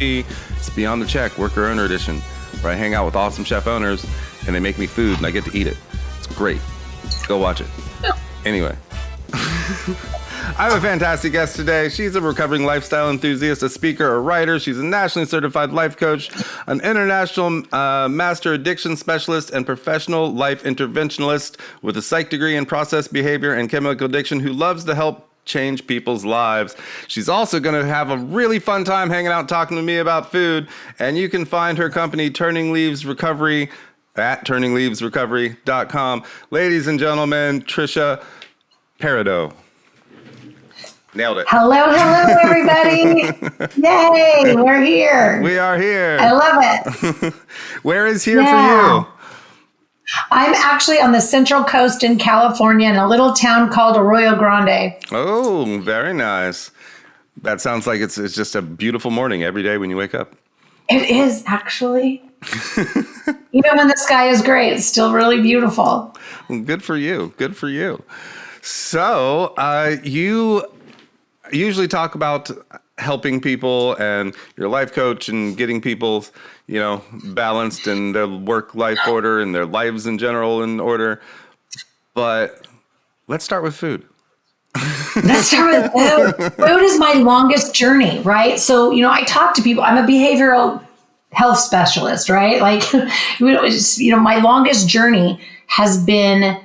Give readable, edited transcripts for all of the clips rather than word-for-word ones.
It's Beyond the Check, Worker Owner Edition, where I hang out with awesome chef owners and they make me food and I get to eat it. It's great. Go watch it. Anyway. I have a fantastic guest today. She's a recovering lifestyle enthusiast, a speaker, a writer. She's a nationally certified life coach, an international master addiction specialist, and professional life interventionist with a psych degree in process behavior and chemical addiction who loves to help change people's lives. She's also going to have a really fun time hanging out talking to me about food. And you can find her company, Turning Leaves Recovery, at turningleavesrecovery.com. Ladies and gentlemen, Tricia Parido. Nailed it. Hello, everybody. Yay, we're here. We are here. I love it. Where is here for you? I'm actually on the Central Coast in California in a little town called Arroyo Grande. Oh, very nice. That sounds like it's just a beautiful morning every day when you wake up. It is actually. Even when the sky is gray, it's still really beautiful. Well, good for you. Good for you. So you usually talk about helping people and you're a life coach and getting people, balanced in their work-life order and their lives in general in order. But let's start with food. Let's start with food. Food is my longest journey, right? So, I talk to people. I'm a behavioral health specialist, right? My longest journey has been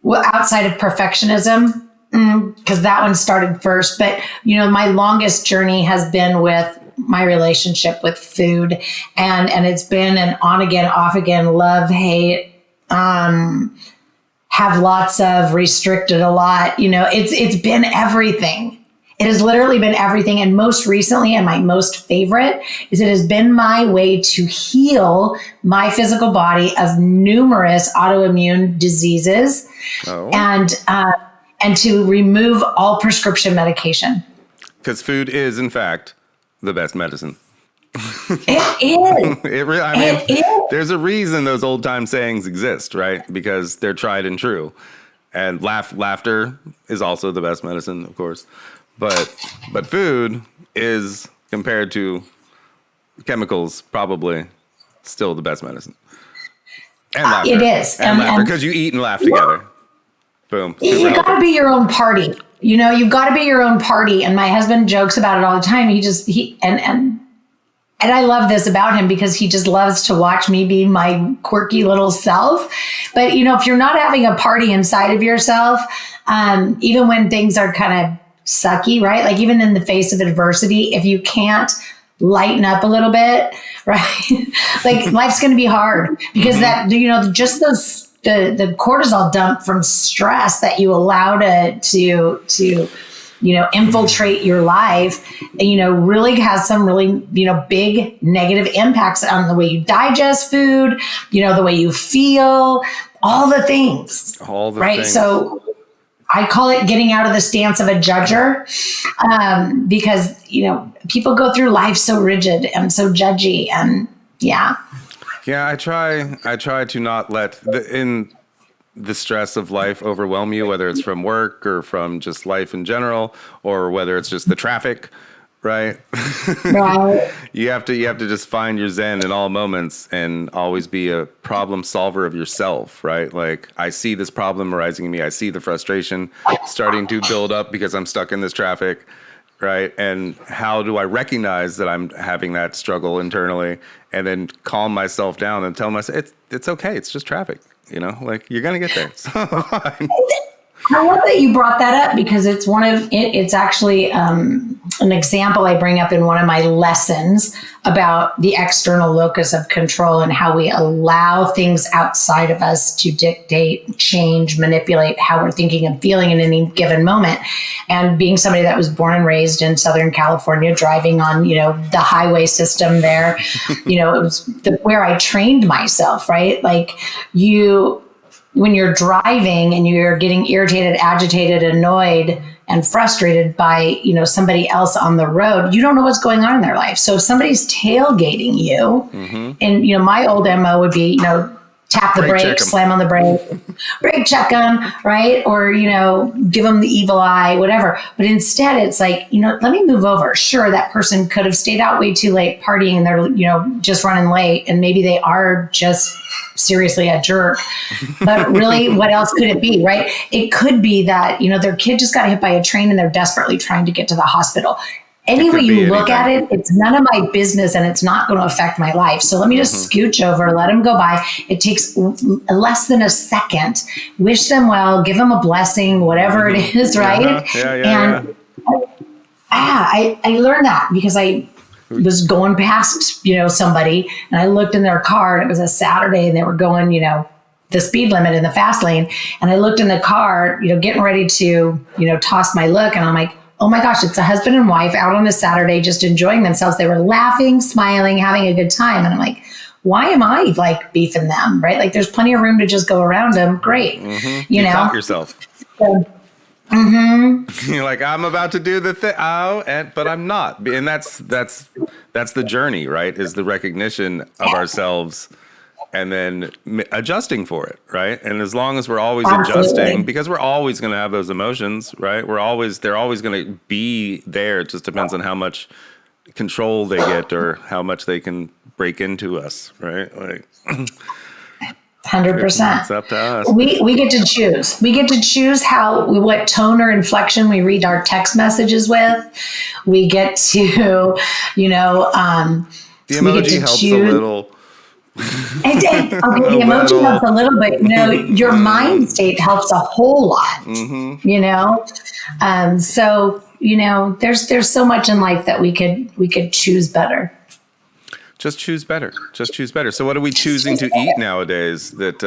outside of perfectionism, because that one started first. But, my longest journey has been with my relationship with food. And it's been an on again, off again, love, hate, have lots of, restricted a lot. It's been everything. It has literally been everything. And most recently, and my most favorite, is it has been my way to heal my physical body of numerous autoimmune diseases. And to remove all prescription medication. Because food is, in fact, the best medicine. It is. It is. There's a reason those old time sayings exist, right? Because they're tried and true. And laughter is also the best medicine, of course. But food is, compared to chemicals, probably still the best medicine. And laughter. It is. And laughter, because you eat and laugh together. Boom. You got to be your own party. You've got to be your own party. And my husband jokes about it all the time. And I love this about him because he just loves to watch me be my quirky little self. But, if you're not having a party inside of yourself, even when things are kind of sucky, right? Like even in the face of adversity, if you can't lighten up a little bit, right? Like life's going to be hard because that, just those, the cortisol dump from stress that you allow to infiltrate your life, really has some really, big negative impacts on the way you digest food, the way you feel, all the things. Right. Things. So I call it getting out of the stance of a judger, because, people go through life so rigid and so judgy and yeah. Yeah, I try to not let the stress of life overwhelm you, whether it's from work or from just life in general, or whether it's just the traffic, right? Right. You have to just find your zen in all moments and always be a problem solver of yourself, right? Like I see this problem arising in me. I see the frustration starting to build up because I'm stuck in this traffic. Right. And how do I recognize that I'm having that struggle internally and then calm myself down and tell myself it's okay. It's just traffic. You're going to get there. So fine. I love that you brought that up because it's actually an example I bring up in one of my lessons about the external locus of control and how we allow things outside of us to dictate, change, manipulate how we're thinking and feeling in any given moment. And being somebody that was born and raised in Southern California, driving on, the highway system there, it was where I trained myself, right? Like when you're driving and you're getting irritated, agitated, annoyed, and frustrated by, somebody else on the road, you don't know what's going on in their life. So if somebody's tailgating you, and, my old MO would be, tap the brake, slam on the brake check them, right? Or, give them the evil eye, whatever. But instead it's like, let me move over. Sure, that person could have stayed out way too late partying and they're, just running late. And maybe they are just seriously a jerk. But really, what else could it be, right? It could be that, their kid just got hit by a train and they're desperately trying to get to the hospital. Any way you look at it, it's none of my business and it's not going to affect my life. So let me just scooch over, let them go by. It takes less than a second. Wish them well, give them a blessing, whatever it is, right? And I learned that because I was going past, somebody, and I looked in their car, and it was a Saturday, and they were going, the speed limit in the fast lane. And I looked in the car, getting ready to, toss my look, and I'm like, oh my gosh, it's a husband and wife out on a Saturday just enjoying themselves. They were laughing, smiling, having a good time. And I'm like, why am I like beefing them, right? Like there's plenty of room to just go around them. Great. You know? Caught yourself. So, You're like, I'm about to do the thing. But I'm not. And that's the journey, right? Is the recognition of ourselves and then adjusting for it, right? And as long as we're always adjusting, because we're always going to have those emotions, right? They're always going to be there. It just depends on how much control they get or how much they can break into us, right? Like 100%. It's up to us. We get to choose. We get to choose what tone or inflection we read our text messages with. We get to, the emoji helps a little. The emoji helps a little bit. Your mind state helps a whole lot. So there's so much in life that we could choose better. Just choose better. So what are we choosing to eat nowadays? That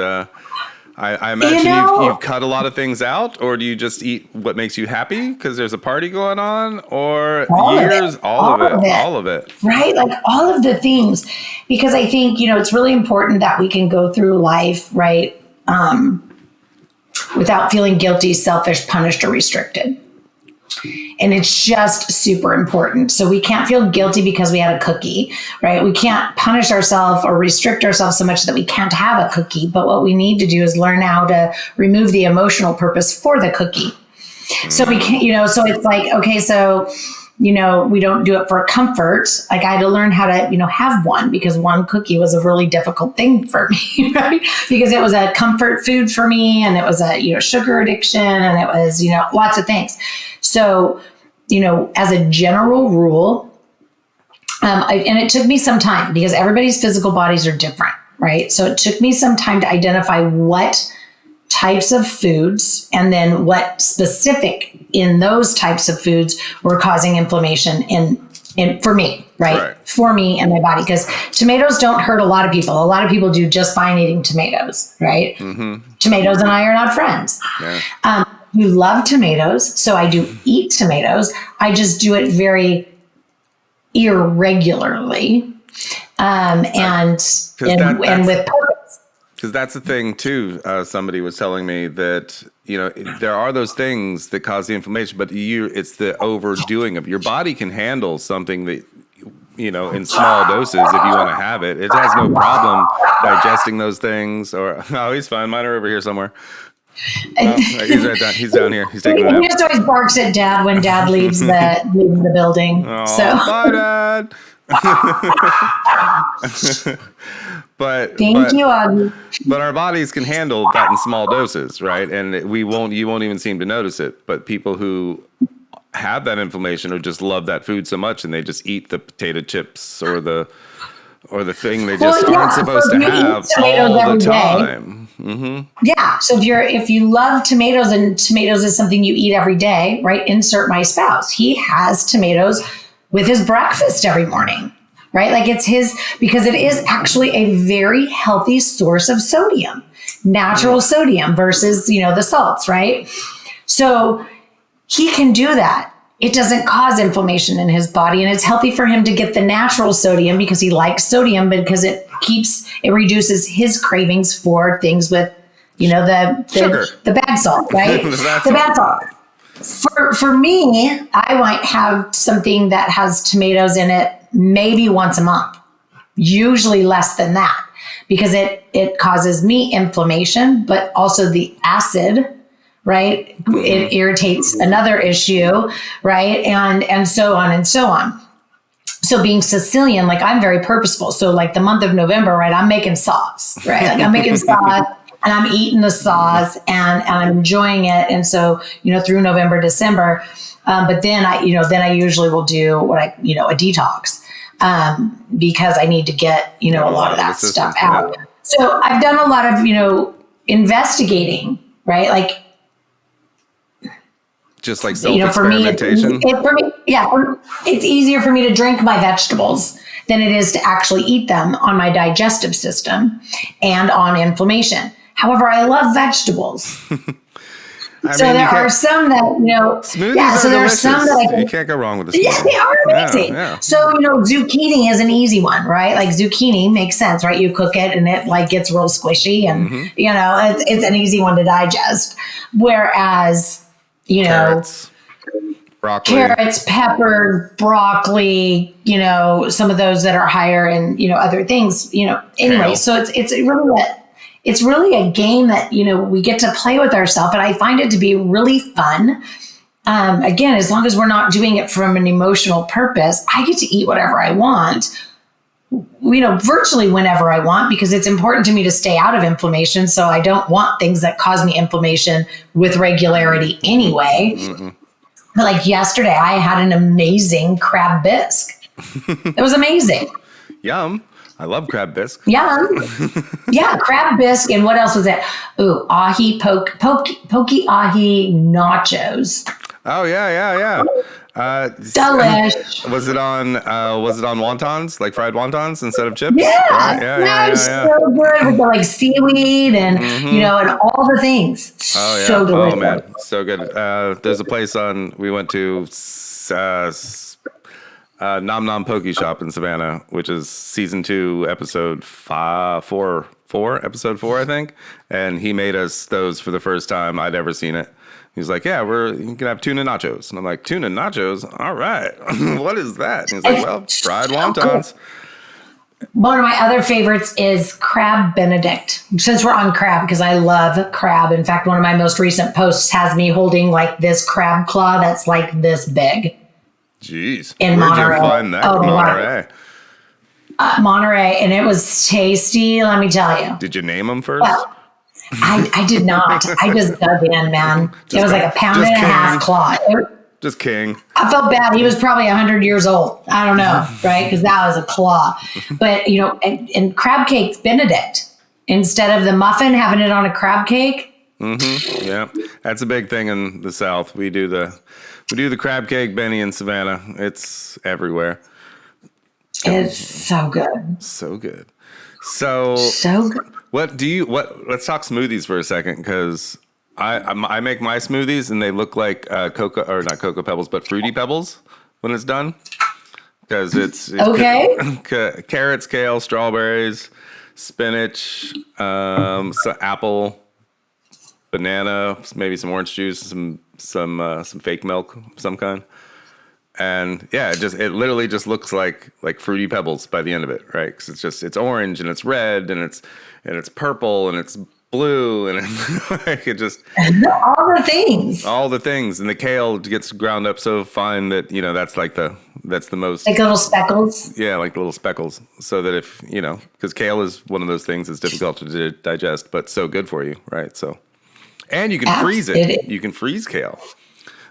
I imagine you've cut a lot of things out, or do you just eat what makes you happy because there's a party going on, or all of it. Right? Like all of the things, because I think, it's really important that we can go through life, right? Without feeling guilty, selfish, punished, or restricted. And it's just super important. So we can't feel guilty because we had a cookie, right? We can't punish ourselves or restrict ourselves so much that we can't have a cookie. But what we need to do is learn how to remove the emotional purpose for the cookie. So we can't, so it's like, okay, so, we don't do it for comfort. Like I had to learn how to, have one, because one cookie was a really difficult thing for me, right? Because it was a comfort food for me, and it was a, sugar addiction, and it was, lots of things. So, as a general rule, and it took me some time because everybody's physical bodies are different, right? So it took me some time to identify what types of foods and then what specific in those types of foods were causing inflammation in for me, right? For me and my body, because tomatoes don't hurt a lot of people. A lot of people do just fine eating tomatoes, right? Mm-hmm. Tomatoes and I are not friends. Yeah. You love tomatoes, so I do eat tomatoes. I just do it very irregularly, and with purpose. Because that's the thing too. Somebody was telling me that there are those things that cause the inflammation, but it's the overdoing of it. Your body can handle something that in small doses if you want to have it. It has no problem digesting those things. Or he's fine. Mine are over here somewhere. He's right down. He's down here. He's taking a nap. He just always barks at Dad when Dad leaves the building. Oh, so bye, Dad. Thank you, Augie. But our bodies can handle that in small doses, right? And you won't even seem to notice it. But people who have that inflammation or just love that food so much, and they just eat the potato chips or the thing they just aren't supposed to have all the time. Mm-hmm. Yeah. So if you love tomatoes and tomatoes is something you eat every day, right? Insert my spouse. He has tomatoes with his breakfast every morning, right? Like it's because it is actually a very healthy source of sodium, natural sodium versus, the salts, right? So he can do that. It doesn't cause inflammation in his body, and it's healthy for him to get the natural sodium because he likes sodium, because it reduces his cravings for things with, the bad salt, right? The bad salt. For me, I might have something that has tomatoes in it maybe once a month, usually less than that. because it causes me inflammation, but also the acid, right? It irritates another issue, right? And so on and so on. So being Sicilian, like I'm very purposeful. So like the month of November, right, I'm making sauce, right? Like I'm making sauce and I'm eating the sauce and I'm enjoying it. And so, through November, December, but then I usually will do a detox because I need to get, a lot of that stuff out. Yeah. So I've done a lot of, investigating, right? Like, just like self-experimentation? For me, it's easier for me to drink my vegetables than it is to actually eat them on my digestive system and on inflammation. However, I love vegetables. There are some that, smoothies are delicious. Some that you can't go wrong with a smoothie. Yeah, they are amazing. Yeah. So, zucchini is an easy one, right? Like zucchini makes sense, right? You cook it and it like gets real squishy and, it's an easy one to digest. Whereas, carrots, pepper, broccoli, some of those that are higher in, other things, anyway. Kale. So it's really a game that, we get to play with ourselves. And I find it to be really fun. Again, as long as we're not doing it from an emotional purpose, I get to eat whatever I want, virtually whenever I want, because it's important to me to stay out of inflammation. So I don't want things that cause me inflammation with regularity anyway. Mm-hmm. But like yesterday, I had an amazing crab bisque. It was amazing. Yum. I love crab bisque. Yum. Yeah, crab bisque. And what else was it? Ooh, ahi, pokey ahi nachos. Oh, yeah. Delish. Was it on wontons, like fried wontons instead of chips? Yeah. Right? Yeah. So good with the like seaweed and, and all the things. Oh, yeah. So delicious. Oh, man. So good. There's a place we went to, Nom Nom Poke Shop in Savannah, which is season 2, episode 4, I think. And he made us those for the first time I'd ever seen it. He's like, yeah, you can have tuna nachos. And I'm like, tuna nachos? All right. What is that? And he's like, well, fried wontons. One of my other favorites is crab Benedict. Since we're on crab, because I love crab. In fact, one of my most recent posts has me holding like this crab claw that's like this big. Jeez. In Where'd Monterey. you find that? Monterey. Monterey. And it was tasty, let me tell you. Did you name them first? Well, I did not. I just dug in, man. It was like a pound and a half claw. Just king. I felt bad. He was probably 100 years old. I don't know, right? Because that was a claw. But, and crab cake Benedict, instead of the muffin, having it on a crab cake. Mm-hmm. Yeah, that's a big thing in the South. We do the crab cake Benny in Savannah. It's everywhere. It's so good. So good. So good. Let's talk smoothies for a second, because I make my smoothies and they look like not Cocoa Pebbles, but Fruity Pebbles when it's done. Because it's okay. Carrots, kale, strawberries, spinach, apple, banana, maybe some orange juice, some fake milk of some kind. And yeah, it literally just looks like Fruity Pebbles by the end of it, right? Because it's orange and it's red and it's purple and it's blue and it just all the things. And the kale gets ground up so fine that that's the most like little speckles. Yeah, like little speckles. So that if because kale is one of those things that's difficult to digest, but so good for you, right? So, and you can freeze it. You can freeze kale.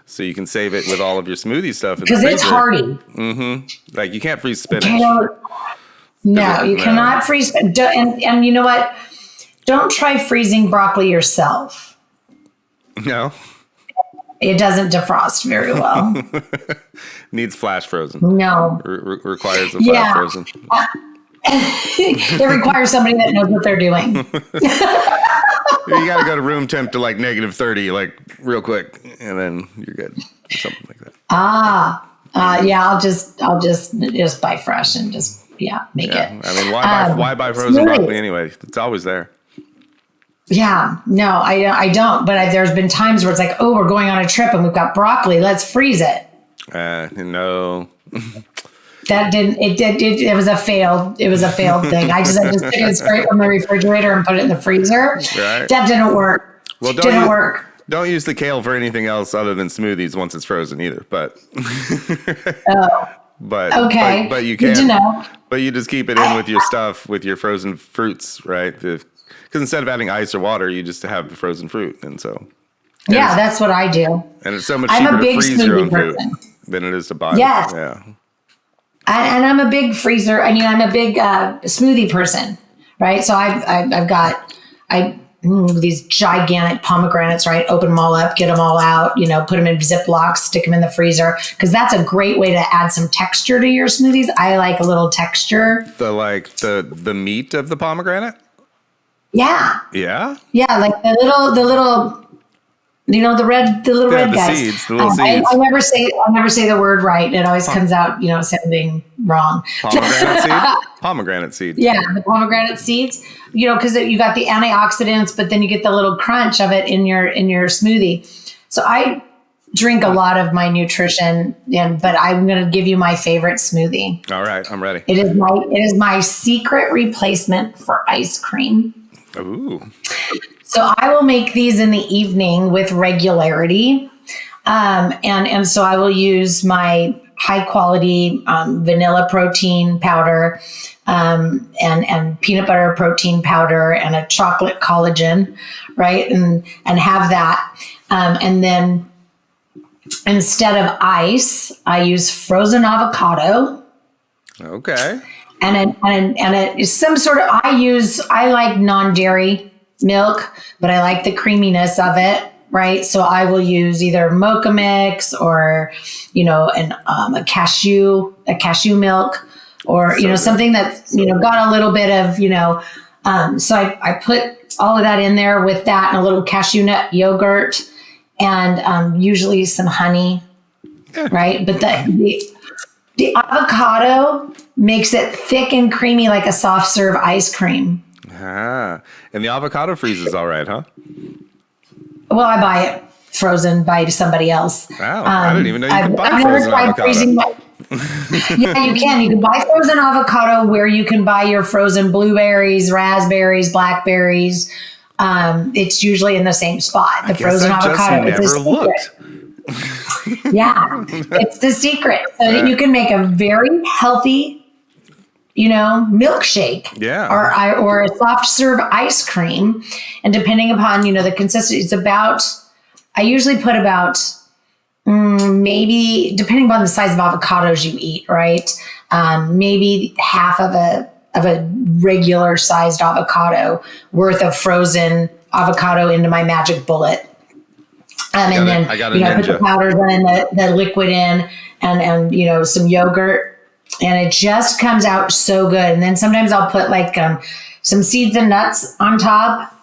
So you can save it with all of your smoothie stuff. Because it's hardy. Mm-hmm. Like you can't freeze spinach. No, you cannot freeze. And you know what? Don't try freezing broccoli yourself. No. It doesn't defrost very well. Needs flash frozen. No. Requires a flash frozen. It requires somebody that knows what they're doing. You got to go to room temp to like -30, like real quick, and then you're good. Or something like that. Yeah. I'll just buy fresh and just make it. I mean, why buy frozen broccoli anyway? It's always there. Yeah, no, I don't. But there's been times where it's like, oh, we're going on a trip and we've got broccoli. Let's freeze it. No. That didn't, it was a failed thing. I just took it straight from the refrigerator and put it in the freezer. Right. That didn't work. Well, didn't work. Don't use the kale for anything else other than smoothies once it's frozen either, but. Oh. But okay. But you Good can. to know. But you just keep it in with your stuff, with your frozen fruits, right? Because instead of adding ice or water, you just have the frozen fruit, and so. Yeah, that's what I do. And it's so much cheaper to freeze your own fruit than it is to buy. Yes. Yeah. And I'm a big freezer. I mean, I'm a big smoothie person, right? So I've got these gigantic pomegranates, right? Open them all up, get them all out, put them in Ziplocs, stick them in the freezer, because that's a great way to add some texture to your smoothies. I like a little texture. The meat of the pomegranate. Yeah. Yeah. Yeah, like the little. The red guys. Seeds, the little seeds. I never say the word right. It always comes out, sounding wrong. Pomegranate seed. Pomegranate seed. Yeah, the pomegranate seeds. Because you got the antioxidants, but then you get the little crunch of it in your smoothie. So I drink a lot of my nutrition, but I'm going to give you my favorite smoothie. All right, I'm ready. It is my secret replacement for ice cream. Ooh. So I will make these in the evening with regularity. And so I will use my high quality vanilla protein powder and peanut butter protein powder and a chocolate collagen, right? And have that. And then instead of ice, I use frozen avocado. Okay. And it is some sort of, I like non-dairy milk, but I like the creaminess of it, right? So I will use either mocha mix or, a cashew milk, or, something that's, got a little bit of, so I put all of that in there with that and a little cashew nut yogurt and usually some honey, right? But the avocado makes it thick and creamy like a soft serve ice cream. Ah, and the avocado freezes all right, huh? Well, I buy it frozen by somebody else. Wow, I didn't even know you could buy frozen avocado. Yeah, you can. You can buy frozen avocado where you can buy your frozen blueberries, raspberries, blackberries. It's usually in the same spot. The frozen avocado. Just never looked. Yeah, it's the secret. So that you can make a very healthy, milkshake. Yeah. Or a soft serve ice cream. And depending upon, the consistency, I usually put about maybe, depending upon the size of avocados you eat, right? Maybe half of a regular sized avocado worth of frozen avocado into my magic bullet. And then, put the powders in, the liquid in, and some yogurt, and it just comes out so good. And then sometimes I'll put some seeds and nuts on top,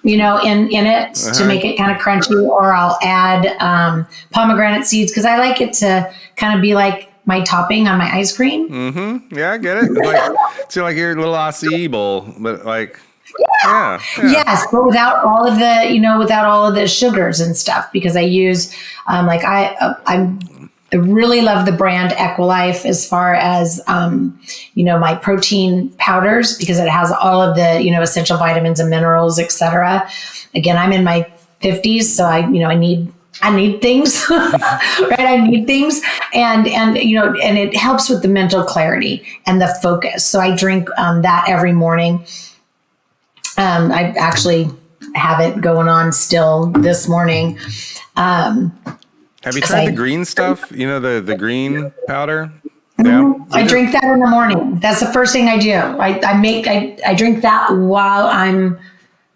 in it to make it kind of crunchy, or I'll add pomegranate seeds because I like it to kind of be like my topping on my ice cream. Mm-hmm. Yeah, I get it. It's like your little acai bowl, but like. Yeah. Yes, but without all of the sugars and stuff, because I use I really love the brand Equilife as far as my protein powders, because it has all of the essential vitamins and minerals, etc. Again, I'm in my 50s, so I need things, right? I need things, and it helps with the mental clarity and the focus. So I drink that every morning. I actually have it going on still this morning. Have you tried the green stuff? The green powder? Yeah. I drink that in the morning. That's the first thing I do. I drink that while I'm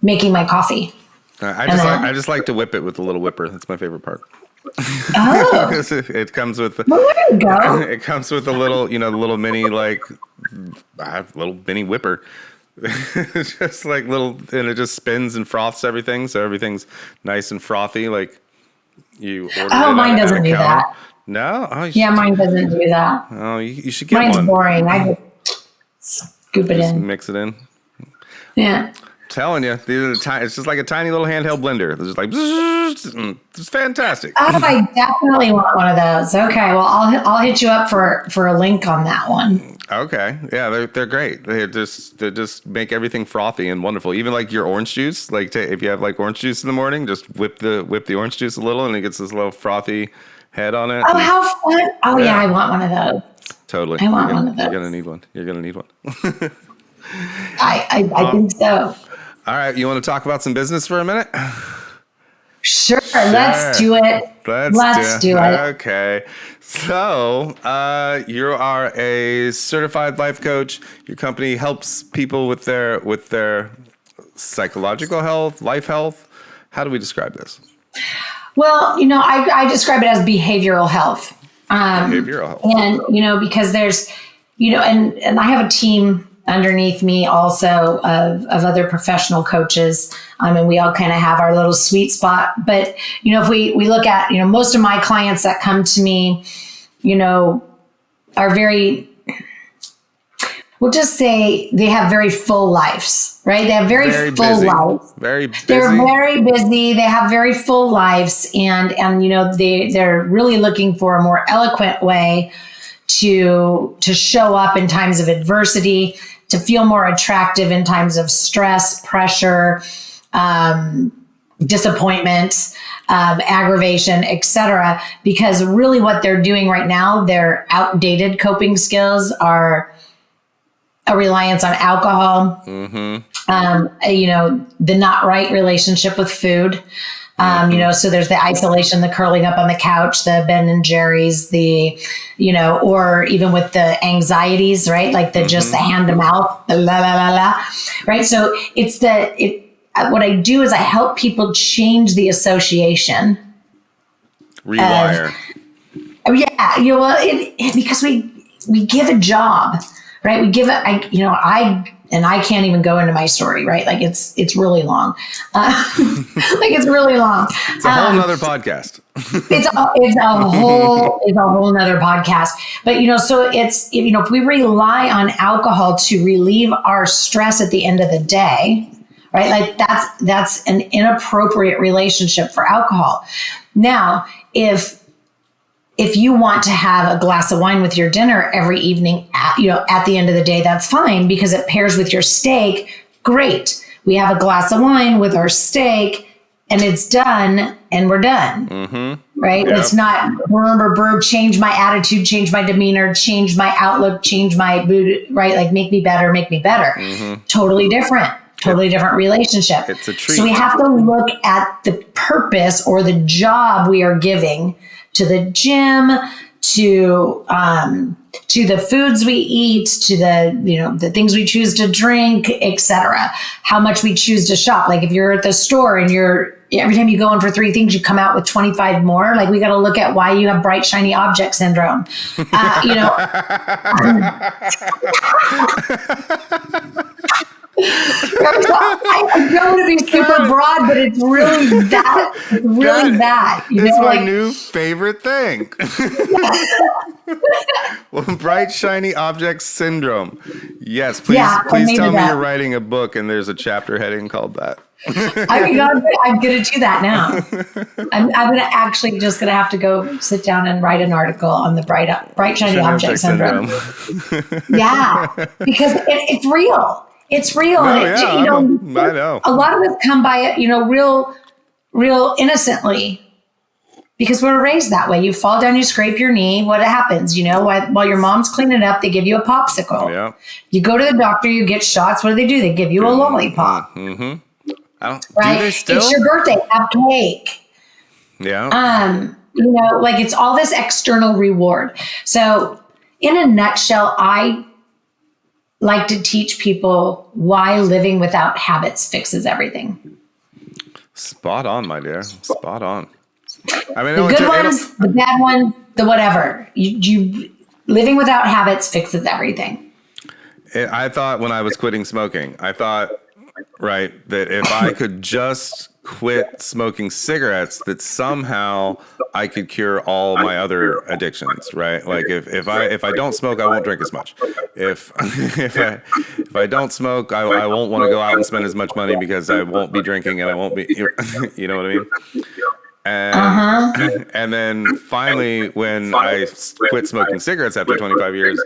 making my coffee. I just like to whip it with a little whipper. That's my favorite part. Oh. It comes with well, there you go. It comes with a little, the little mini little mini whipper. Just like little, and it just spins and froths everything, so everything's nice and frothy. Like you order. Oh, mine doesn't do that. No. Oh, yeah, mine doesn't do that. Oh, you should get Mine's one. Boring. I just scoop it in, mix it in. Yeah. Telling you, these are it's just like a tiny little handheld blender. It's just like, it's fantastic. Oh, I definitely want one of those. Okay, well, I'll hit you up for a link on that one. Okay, yeah, they're great. They just make everything frothy and wonderful. Even like your orange juice, like if you have like orange juice in the morning, just whip the orange juice a little, and it gets this little frothy head on it. Oh, how fun! Oh yeah, I want one of those. Totally, I want one of those. You're gonna need one. You're gonna need one. I think so. All right, you want to talk about some business for a minute? Sure. Let's do it. Let's do it. Okay. So, you are a certified life coach. Your company helps people with their psychological health, life health. How do we describe this? Well, I describe it as behavioral health. Behavioral health. And, because there's, and I have a team underneath me also of other professional coaches. And we all kind of have our little sweet spot. But, if we look at, most of my clients that come to me, are very, we'll just say they have very full lives, right? They have very full lives. Very busy. They're very busy. They have very full lives. And they're really looking for a more eloquent way to show up in times of adversity, to feel more attractive in times of stress, pressure, disappointment, aggravation, etc. Because really what they're doing right now, their outdated coping skills are a reliance on alcohol, the not right relationship with food. So there's the isolation, the curling up on the couch, the Ben and Jerry's, or even with the anxieties, right? Like just the hand to mouth, the la la la la, right? So what I do is I help people change the association. Rewire. Because we give a job, right? We give it, I can't even go into my story, right? Like it's really long. It's really long. It's a whole nother podcast. it's a whole nother podcast. But, so it's, if we rely on alcohol to relieve our stress at the end of the day, right? Like that's an inappropriate relationship for alcohol. Now, if you want to have a glass of wine with your dinner every evening, at the end of the day, that's fine because it pairs with your steak. Great. We have a glass of wine with our steak and it's done and we're done. Mm-hmm. Right. Yep. It's not change my attitude, change my demeanor, change my outlook, change my mood, right? Like make me better. Mm-hmm. Totally different relationship. It's a treat. So we have to look at the purpose or the job we are giving to the gym, to the foods we eat, to the things we choose to drink, etc. How much we choose to shop. Like if you're at the store and every time you go in for 3 things, you come out with 25 more. Like we got to look at why you have bright, shiny object syndrome. I don't want to be super broad, but it's really that. It's really that. It's my new favorite thing. Well, bright, shiny object syndrome. Yes, please tell me you're writing a book and there's a chapter heading called that. I'm going to do that now. I'm going to actually just going to have to go sit down and write an article on the bright, shiny object syndrome. Yeah, because it's real. It's real. No, and I know. A lot of us come by it, real innocently because we're raised that way. You fall down, you scrape your knee. What happens? While your mom's cleaning up, they give you a popsicle. Yeah. You go to the doctor, you get shots. What do? They give you a lollipop. Mm-hmm. Right? Do they still? It's your birthday. Have cake. Yeah. It's all this external reward. So in a nutshell, I like to teach people why living without habits fixes everything. Spot on, my dear. Spot on. I mean, the good ones, the bad ones, the whatever. You living without habits fixes everything. I thought when I was quitting smoking, I thought right? That if I could just quit smoking cigarettes, that somehow I could cure all my other addictions, right? Like if I don't smoke, I won't drink as much. If if I don't smoke, I won't want to go out and spend as much money because I won't be drinking and I won't be, you know what I mean? And then finally, when I quit smoking cigarettes after 25 years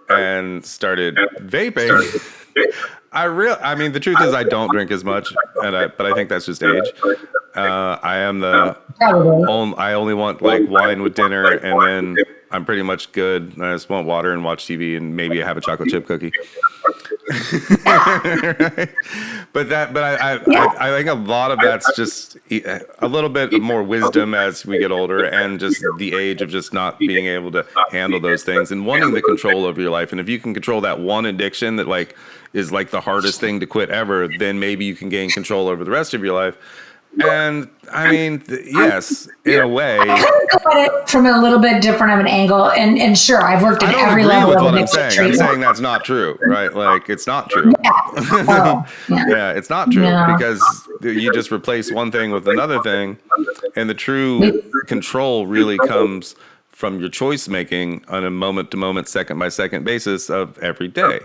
and started vaping, I mean, the truth is I don't drink as much, but I think that's just age. I am I only want like wine with dinner, and then I'm pretty much good. I just want water and watch TV and maybe have a chocolate chip cookie. Right? But I think a lot of that's just a little bit more wisdom as we get older, and just the age of just not being able to handle those things and wanting the control over your life. And if you can control that one addiction that like is like the hardest thing to quit ever, then maybe you can gain control over the rest of your life. And I mean, yes, in a way. I kind of go at it from a little bit different of an angle. And sure, I've worked at every level of addiction treatment. I'm saying that's not true, right? Like, it's not true. Yeah. Yeah, it's not true because you just replace one thing with another thing. And the true control really comes from your choice making on a moment to moment, second by second basis of every day,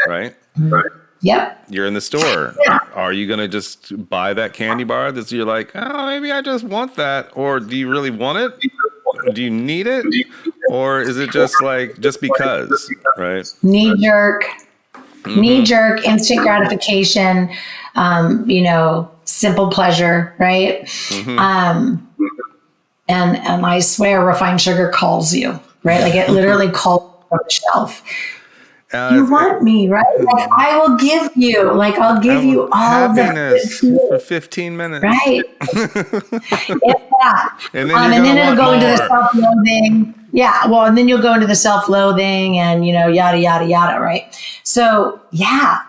right? Right. Yep. You're in the store. Yeah. Are you going to just buy that candy bar that you're like, oh, maybe I just want that? Or do you really want it? Do you need it? Or is it just like, just because, right? Knee jerk, instant gratification, simple pleasure, right? Mm-hmm. And I swear refined sugar calls you, right? Like it literally calls from the shelf. You want me, right? Like I will give you, I'll give you all happiness for 15 minutes, right? And then it'll go into the self-loathing. Yeah, well, and then you'll go into the self-loathing and yada yada yada, right? So yeah.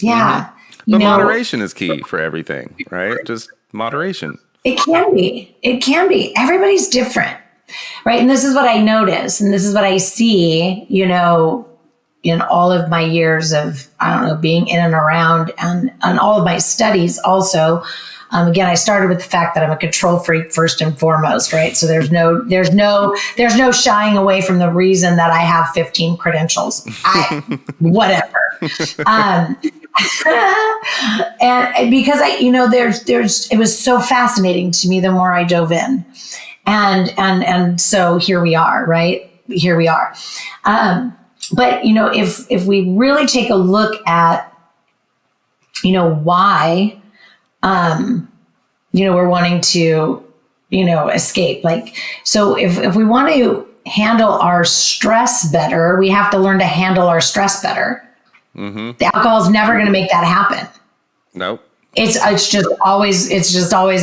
But moderation is key for everything, right? Just moderation. It can be. Everybody's different, right? And this is what I notice, and this is what I see, in all of my years of, being in and around and all of my studies also. Again, I started with the fact that I'm a control freak first and foremost, right? So there's no shying away from the reason that I have 15 credentials. Whatever. And because it was so fascinating to me the more I dove in. And so here we are, right? Here we are. But, if we really take a look at, why, we're wanting to, escape. So if we want to handle our stress better, we have to learn to handle our stress better. Mm-hmm. The alcohol is never going to make that happen. Nope. It's just always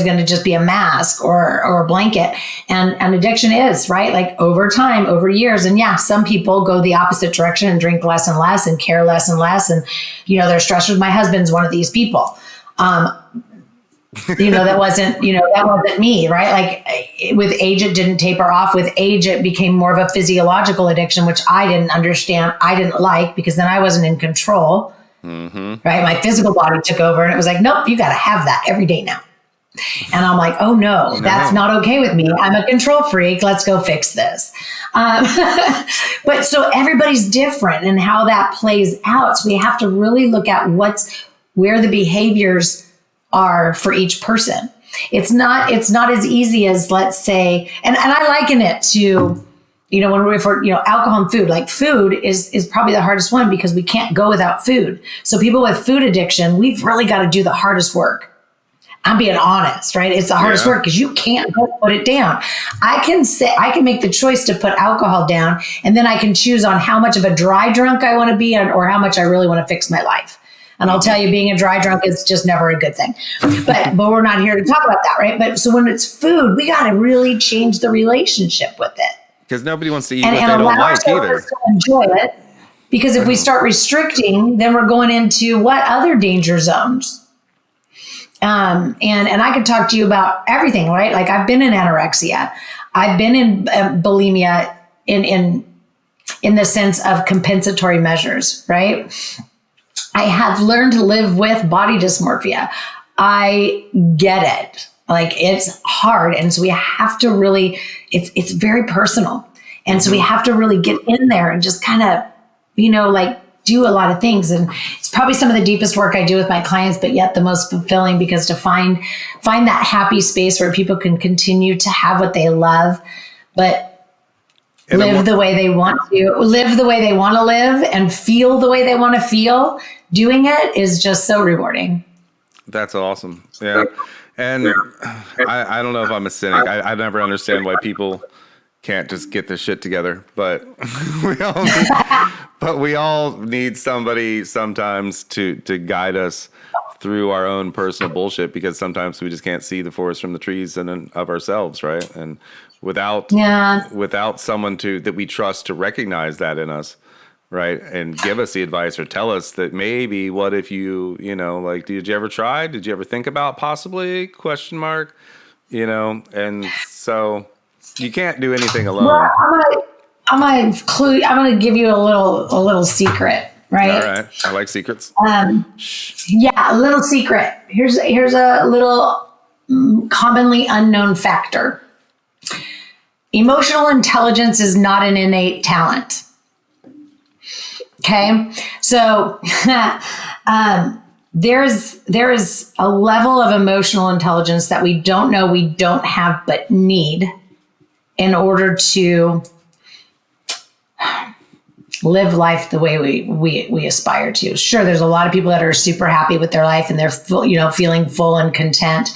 going to just be a mask or a blanket. And addiction is, right? Like over time, over years. And yeah, some people go the opposite direction and drink less and less and care less and less. And, they're stressed. My husband's one of these people. That wasn't me, right? Like with age, it didn't taper off. With age, it became more of a physiological addiction, which I didn't understand. I didn't like because then I wasn't in control. Mm-hmm. Right. My physical body took over and it was like, nope, you got to have that every day now. And I'm like, oh no, that's not okay with me. I'm a control freak. Let's go fix this. But so everybody's different and how that plays out. So we have to really look at where the behaviors are for each person. It's not as easy as, let's say, and I liken it to, when we're for, alcohol and food, like food is probably the hardest one because we can't go without food. So people with food addiction, we've really got to do the hardest work. I'm being honest, right? It's the hardest work because you can't go put it down. I can make the choice to put alcohol down, and then I can choose on how much of a dry drunk I want to be or how much I really want to fix my life. And I'll tell you, being a dry drunk is just never a good thing. But we're not here to talk about that, right? But so when it's food, we got to really change the relationship with it. Because nobody wants to eat what they don't like either. To enjoy it. Because if we start restricting, then we're going into what other danger zones? And I could talk to you about everything, right? Like I've been in anorexia. I've been in bulimia in the sense of compensatory measures, right? I have learned to live with body dysmorphia. I get it. Like, it's hard. And so we have to really, it's very personal. And so we have to really get in there and just kind of, like, do a lot of things. And it's probably some of the deepest work I do with my clients, but yet the most fulfilling, because to find that happy space where people can continue to have what they love, but live the way they want to live, the way they want to live, and feel the way they want to feel. Doing it is just so rewarding. That's awesome. Yeah. And I don't know if I'm a cynic. I never understand why people can't just get their shit together, but we all need somebody sometimes to guide us through our own personal bullshit, because sometimes we just can't see the forest from the trees and of ourselves, right? And without someone that we trust to recognize that in us, right, and give us the advice or tell us that maybe, what if you, like, did you ever try? Did you ever think about possibly ? And so you can't do anything alone. Well, I'm gonna give you a little secret, right? All right, I like secrets. A little secret. Here's a little commonly unknown factor. Emotional intelligence is not an innate talent. Okay, so there is a level of emotional intelligence that we don't know we don't have but need in order to live life the way we aspire to. Sure, there's a lot of people that are super happy with their life and they're feeling full and content.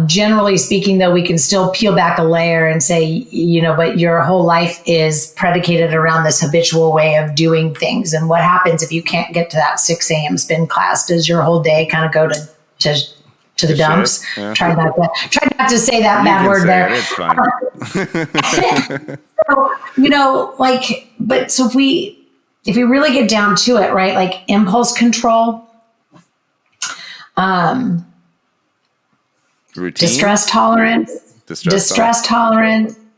Generally speaking, though, we can still peel back a layer and say, but your whole life is predicated around this habitual way of doing things. And what happens if you can't get to that 6 a.m. spin class? Does your whole day kind of go to the dumps? Yeah. Try not to say that bad word there. It's fine. So if we really get down to it, right, like impulse control, routine, distress tolerance,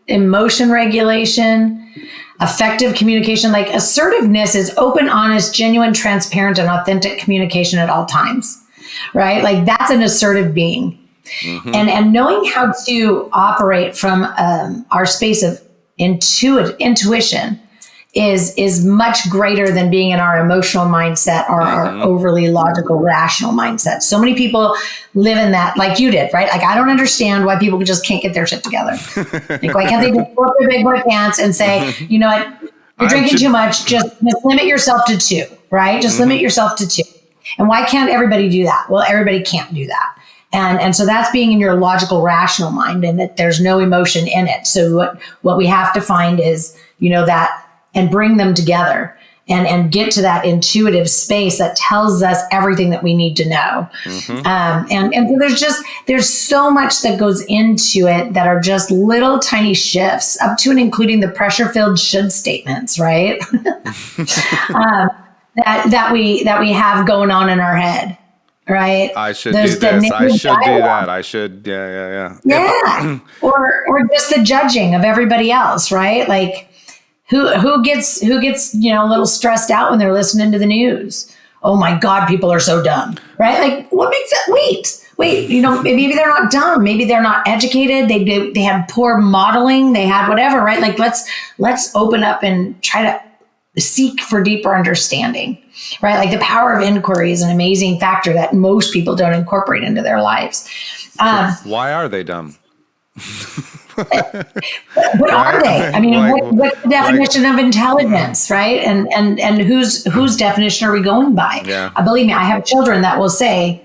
emotion regulation, effective communication. Like, assertiveness is open, honest, genuine, transparent, and authentic communication at all times, right? Like, that's an assertive being. Mm-hmm. And knowing how to operate from our space of intuition is much greater than being in our emotional mindset or our overly logical, rational mindset. So many people live in that, like you did, right? Like, I don't understand why people just can't get their shit together. Like, why can't they just pull up their big boy pants and say, you know what, you're drinking too much, just limit yourself to 2, right? Just limit yourself to 2. And why can't everybody do that? Well, everybody can't do that. And so that's being in your logical, rational mind, and that there's no emotion in it. So what we have to find is, that, and bring them together and get to that intuitive space that tells us everything that we need to know. Mm-hmm. And so there's so much that goes into it that are just little tiny shifts, up to and including the pressure-filled should statements, right? that we have going on in our head. Right. I should do this. I should do that. I should. Yeah. Yeah. or just the judging of everybody else. Right. Like who gets, a little stressed out when they're listening to the news. Oh my God, people are so dumb. Right. Like, what makes that? Wait, maybe they're not dumb. Maybe they're not educated. They had poor modeling. They had whatever. Right. Like, let's open up and try to seek for deeper understanding. Right? Like, the power of inquiry is an amazing factor that most people don't incorporate into their lives. Why are they dumb? What are they? I mean, what's the definition of intelligence, right? And whose definition are we going by? Yeah. Believe me, I have children that will say,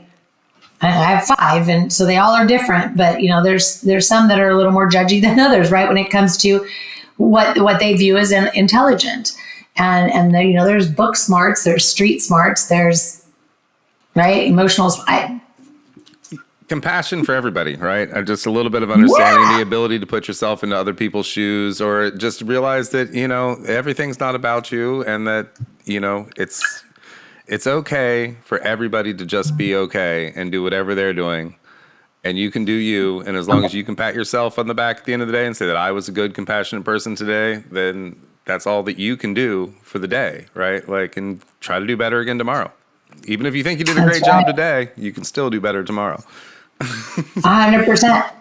I have 5, and so they all are different. But there's some that are a little more judgy than others, right? When it comes to what they view as intelligent. And there's book smarts, there's street smarts, there's, right, emotional. Compassion for everybody, right? Just a little bit of understanding, the ability to put yourself into other people's shoes, or just realize that, everything's not about you, and that, it's okay for everybody to just be okay and do whatever they're doing. And you can do you. And as long as you can pat yourself on the back at the end of the day and say that I was a good, compassionate person today, then that's all that you can do for the day, right? Like, and try to do better again tomorrow. Even if you think you did a great job today, you can still do better tomorrow. 100%.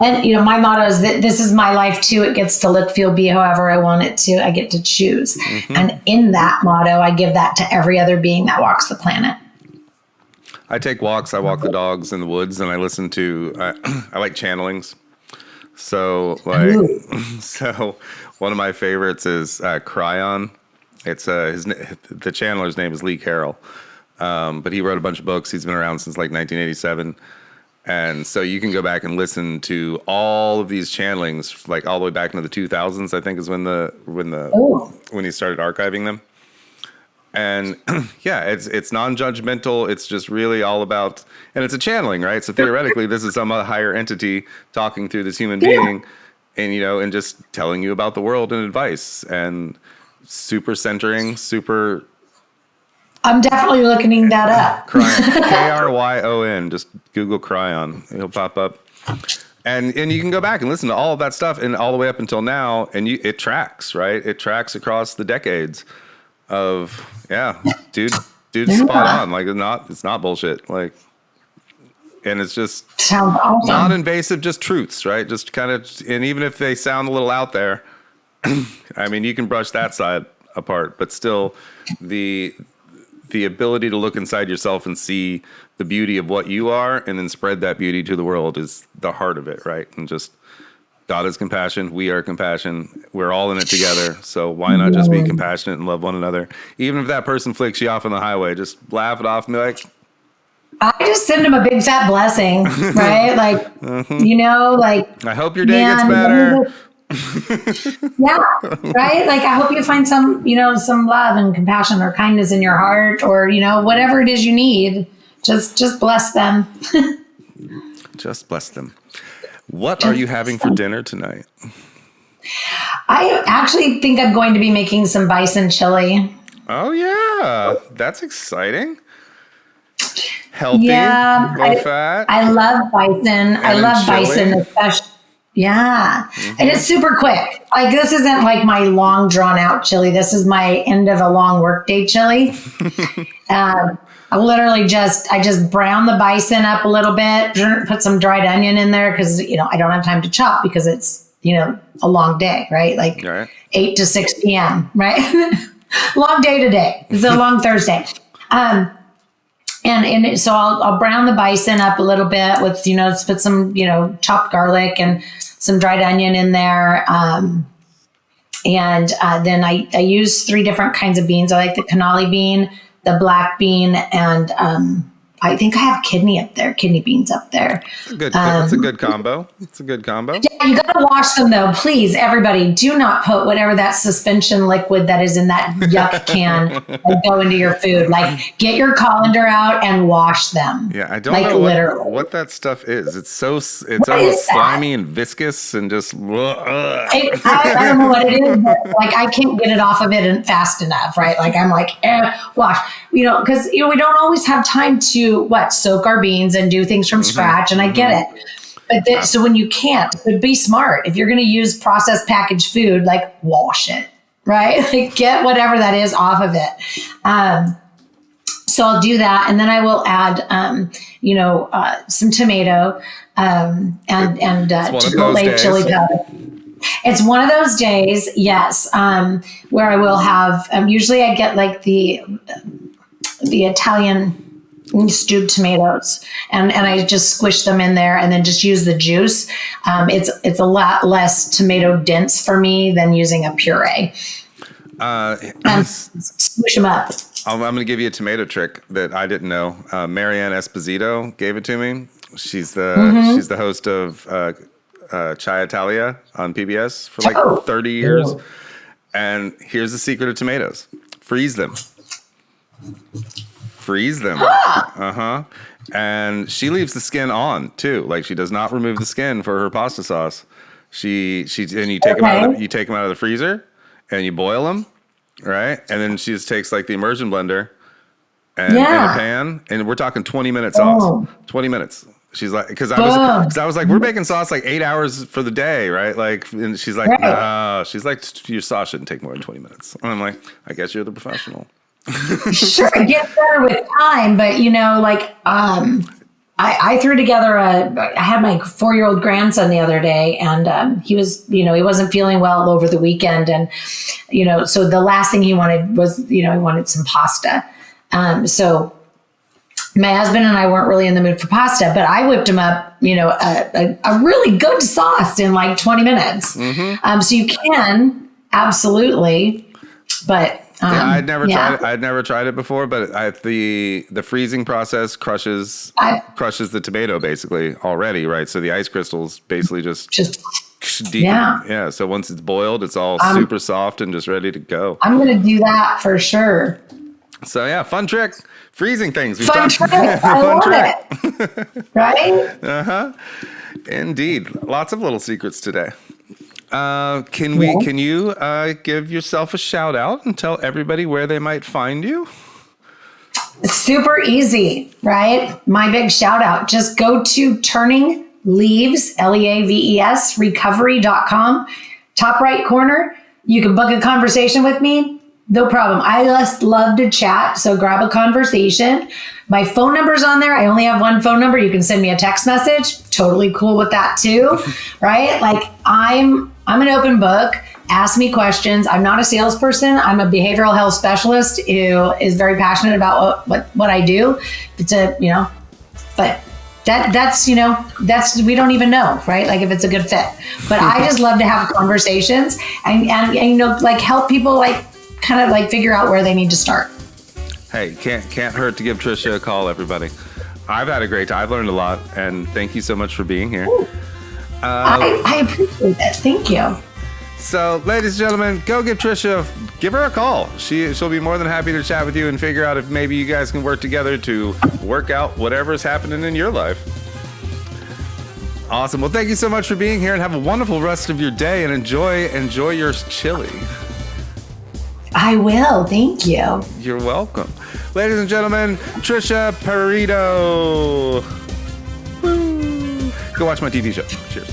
And, you know, my motto is that this is my life too. It gets to look, feel, be however I want it to. I get to choose. Mm-hmm. And in that motto, I give that to every other being that walks the planet. I take walks. I walk the dogs in the woods, and I listen to, I like channelings. So so one of my favorites is Cryon. It's the channeler's name is Lee Carroll. But he wrote a bunch of books. He's been around since like 1987. And so you can go back and listen to all of these channelings, like all the way back into the 2000s, I think is when he started archiving them. And yeah, it's non-judgmental. It's just really all about, and it's a channeling, right? So theoretically, this is some higher entity talking through this human being, and and just telling you about the world and advice, and super centering, super. I'm definitely looking that up. Kryon. Just Google Cryon. It'll pop up. And you can go back and listen to all of that stuff, and all the way up until now, and it tracks, right? It tracks across the decades of, dude's spot on. Like, it's not bullshit. Like, and it's just sounds awesome. Non-invasive, just truths, right? Just kind of, and even if they sound a little out there, I mean, you can brush that side apart, but still the ability to look inside yourself and see the beauty of what you are, and then spread that beauty to the world, is the heart of it, right? And just, God is compassion. We are compassion. We're all in it together. So why not just be compassionate and love one another? Even if that person flicks you off on the highway, just laugh it off and be like, I just send them a big fat blessing, right? Like, like, I hope your day gets better. Yeah, right? Like, I hope you find some love and compassion or kindness in your heart, or, whatever it is you need. Just bless them. Just bless them. What are you having for dinner tonight? I actually think I'm going to be making some bison chili. Oh, yeah. That's exciting. Healthy, low fat. I love bison. I love bison, especially. Yeah. Mm-hmm. And it's super quick. Like, this isn't like my long drawn out chili. This is my end of a long workday chili. I literally I just brown the bison up a little bit, put some dried onion in there because, I don't have time to chop because it's, a long day, right? Like 8 to 6 p.m., right? Long day today. It's a long Thursday. So I'll brown the bison up a little bit with, put some, chopped garlic and some dried onion in there. And then I use 3 different kinds of beans. I like the cannoli bean, the black bean, and I think I have kidney beans up there. That's a good combo. It's a good combo. Yeah, you got to wash them though. Please, everybody, do not put whatever that suspension liquid that is in that yuck can and go into your food. Like, get your colander out and wash them. Yeah, I don't know what that stuff is. It's almost slimy and viscous and just. I don't know what it is, but like, I can't get it off of it fast enough, right? Like, I'm like, wash. Because we don't always have time to soak our beans and do things from scratch, and I get it. But so when you can't, but be smart. If you're going to use processed packaged food, like, wash it, right? Like, get whatever that is off of it. So I'll do that, and then I will add, some tomato and Chipotle chili powder. It's one of those days, yes, where I will have. Usually, I get like the Italian stewed tomatoes, and I just squish them in there and then just use the juice. It's a lot less tomato dense for me than using a puree. Squish them up. I'm going to give you a tomato trick that I didn't know. Marianne Esposito gave it to me. She's the host of Chai Italia on PBS for like 30 years. And here's the secret of tomatoes: freeze them. And she leaves the skin on too. Like, she does not remove the skin for her pasta sauce. You take them out of the freezer and you boil them, right? And then she just takes like the immersion blender and in a pan, and we're talking 20 minutes off. 20 minutes. She's like, because I was like, we're making sauce like 8 hours for the day, right? Like, and she's like, no. She's like, your sauce shouldn't take more than 20 minutes. And I'm like, I guess you're the professional. Sure, it gets better with time, but like, I threw together I had my 4-year-old grandson the other day, and he was, he wasn't feeling well over the weekend, and so the last thing he wanted was, he wanted some pasta. So my husband and I weren't really in the mood for pasta, but I whipped him up, a really good sauce in like 20 minutes. Mm-hmm. So you can absolutely, but I'd never tried it. I'd never tried it before, but the freezing process crushes the tomato basically already, right? So the ice crystals basically just yeah. So once it's boiled, it's all super soft and just ready to go. I'm gonna do that for sure. So yeah, fun trick. Freezing things. Fun trick. I love it. Right? Indeed. Lots of little secrets today. Can you give yourself a shout out and tell everybody where they might find you? Super easy, right? My big shout out. Just go to Turning Leaves, LEAVES, recovery.com. Top right corner. You can book a conversation with me. No problem. I just love to chat. So grab a conversation. My phone number's on there. I only have one phone number. You can send me a text message. Totally cool with that too. Right? Like I'm an open book. Ask me questions. I'm not a salesperson. I'm a behavioral health specialist who is very passionate about what I do. It's but that's we don't even know, right? Like if it's a good fit. But I just love to have conversations and like help people like kind of like figure out where they need to start. Hey, can't hurt to give Tricia a call, everybody. I've had a great time. I've learned a lot, and thank you so much for being here. I appreciate it. Thank you. So, ladies and gentlemen, go give her a call. She'll be more than happy to chat with you and figure out if maybe you guys can work together to work out whatever's happening in your life. Awesome. Well, thank you so much for being here, and have a wonderful rest of your day, and enjoy your chili. I will. Thank you. You're welcome. Ladies and gentlemen, Tricia Parido. Woo. Go watch my TV show. Cheers.